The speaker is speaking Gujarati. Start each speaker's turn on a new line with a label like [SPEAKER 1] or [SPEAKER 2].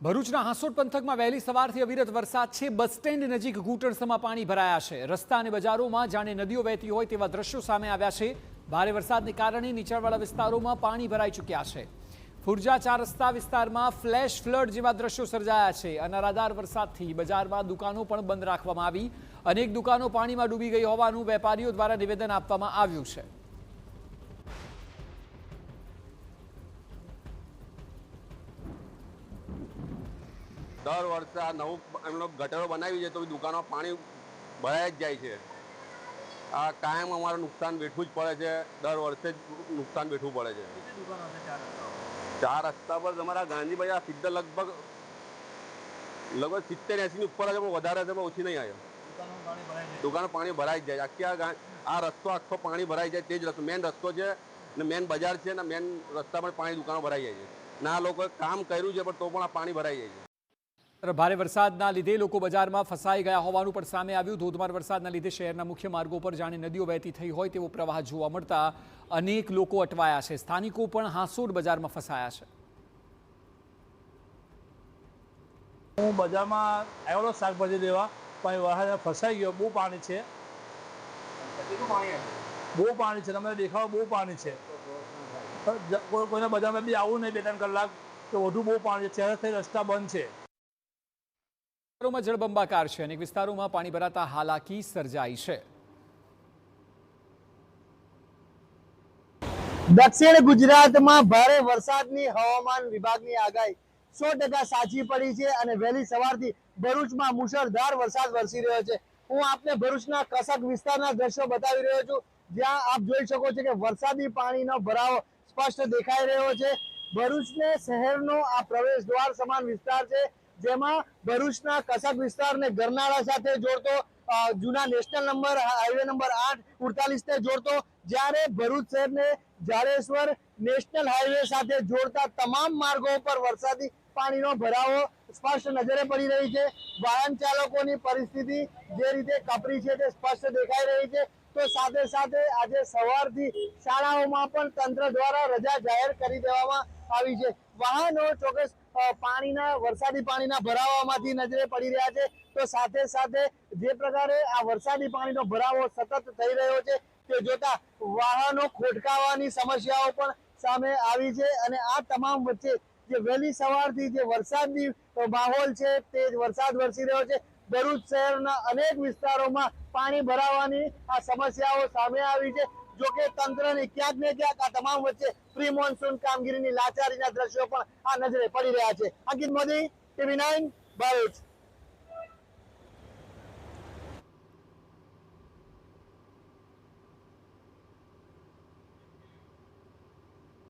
[SPEAKER 1] ભરૂચના હાંસોટ પંથકમાં વહેલી સવારથી અવિરત વરસાદ છે। બસ સ્ટેન્ડ નજીક ઘૂંટણસમાં પાણી ભરાયા છે। રસ્તા અને બજારોમાં જાણે નદીઓ વહેતી હોય તેવા દ્રશ્યો સામે આવ્યા છે। ભારે વરસાદને કારણે નીચાણવાળા વિસ્તારોમાં પાણી ભરાઈ ચૂક્યા છે। ફુરજા 4 રસ્તા વિસ્તારમાં ફ્લેશ ફ્લડ જેવા દ્રશ્યો સર્જાયા છે। અનરાધાર વરસાદથી બજારમાં દુકાનો પણ બંધ રાખવામાં આવી। અનેક દુકાનો પાણીમાં ડૂબી ગઈ હોવાનું વેપારીઓ દ્વારા નિવેદન આપવામાં આવ્યું છે।
[SPEAKER 2] દર વર્ષે આ નવું એમનો ગટરો બનાવી છે તો દુકાનો પાણી ભરાઈ જ જાય છે। આ કાયમ અમારે નુકસાન વેઠવું જ પડે છે। દર વર્ષે જ નુકસાન વેઠવું પડે છે। 4 રસ્તા પર તમારા ગાંધી બજાર સીધા લગભગ 70-80 ની ઉપર છે, પણ વધારે છે, પણ ઓછી નહીં આવે। દુકાનો પાણી ભરાઈ જ જાય। આખી આ રસ્તો આખો પાણી ભરાઈ જાય। તે જ રસ્તો મેન રસ્તો છે ને મેન બજાર છે ને મેન રસ્તા પર પાણી દુકાનો ભરાઈ જાય છે। ના લોકોએ કામ કર્યું છે પણ તો પણ આ પાણી ભરાઈ જાય છે।
[SPEAKER 1] ભારે વરસાદના લીધે લોકો બજારમાં ફસાઈ ગયા હોવાનું પણ સામે આવ્યું। ધોધમાર વરસાદના લીધે શહેરના મુખ્ય માર્ગો પર જાણે નદીઓ વહેતી થઈ હોય તેવો પ્રવાહ જોવા મળતા અનેક લોકો અટવાયા છે। સ્થાનિકો પણ હાંસોટ બજારમાં ફસાયા છે।
[SPEAKER 3] હું બજારમાં આવેલો શાકભાજી લેવા, પણ વરસાદ ફસાઈ ગયો। બહુ પાણી છે, બહુ પાણી છે, તમને દેખાવ બહુ પાણી છે। કોઈને બજારમાં બી આવું નહીં 2-3 કલાક તો વધુ બહુ પાણી છે। થઈ રસ્તા બંધ છે।
[SPEAKER 1] વિસ્તારોમાં જળબંબાકાર છે। અનેક વિસ્તારોમાં પાણી ભરાતા હાલાકી સર્જાઈ છે।
[SPEAKER 4] દક્ષિણ ગુજરાતમાં ભારે વરસાદની હવામાન વિભાગની આગાહી 100% સાચી પડી છે અને વહેલી સવારથી ભરૂચમાં મુશળધાર વરસાદ વરસી રહ્યો છે। હું આપને ભરૂચના કસક વિસ્તારના દ્રશ્યો બતાવી રહ્યો છું, જ્યાં આપ જોઈ શકો છો કે વરસાદી પાણીનો ભરાવો સ્પષ્ટ દેખાઈ રહ્યો છે। ભરૂચને શહેરનો આ પ્રવેશ દ્વાર સમાન વિસ્તાર છે, જેમાં ભરૂચના કસક વિસ્તારને ગરનાળા સાથે જોડતો જૂના નેશનલ નંબર હાઈવે નંબર 848 ને જોડતો, જ્યારે ભરૂચ શહેરને જાડેશ્વર નેશનલ હાઈવે સાથે જોડતા તમામ માર્ગો પર વરસાદી પાણીનો ભરાવો સ્પષ્ટ નજરે પડી રહી છે। વાહન ચાલકોની પરિસ્થિતિ જે રીતે કપરી છે તે સ્પષ્ટ દેખાઈ રહી છે। તો સાથે સાથે આજે સવારથી શાળાઓમાં પણ તંત્ર દ્વારા રજા જાહેર કરી દેવામાં આવી છે। વાહનો ચોક્કસ વરસાદી પાણીના ભરાવામાંથી નજરે પડી રહ્યા છે। તો સાથે સાથે જે પ્રકારે આ વરસાદી પાણીનો ભરાવો સતત થઈ રહ્યો છે તે જોતા વાહનો ખોટકાવાની સમસ્યાઓ પણ સામે આવી છે। અને આ તમામ વચ્ચે જે વહેલી સવારથી જે વરસાદની માહોલ છે, તે વરસાદ વરસી રહ્યો છે। ભરૂચ શહેરના અનેક વિસ્તારોમાં પાણી ભરાવાની આ સમસ્યાઓ સામે આવી છે। જોકે તંત્રને ક્યાંક ને ક્યાંક આ તમામ વચ્ચે પ્રી મોન્સૂન કામગીરીની લાચારીના દ્રશ્યો પણ આ નજરે પડી રહ્યા છે। અંકિત મોદી, TV9, ભરૂચ।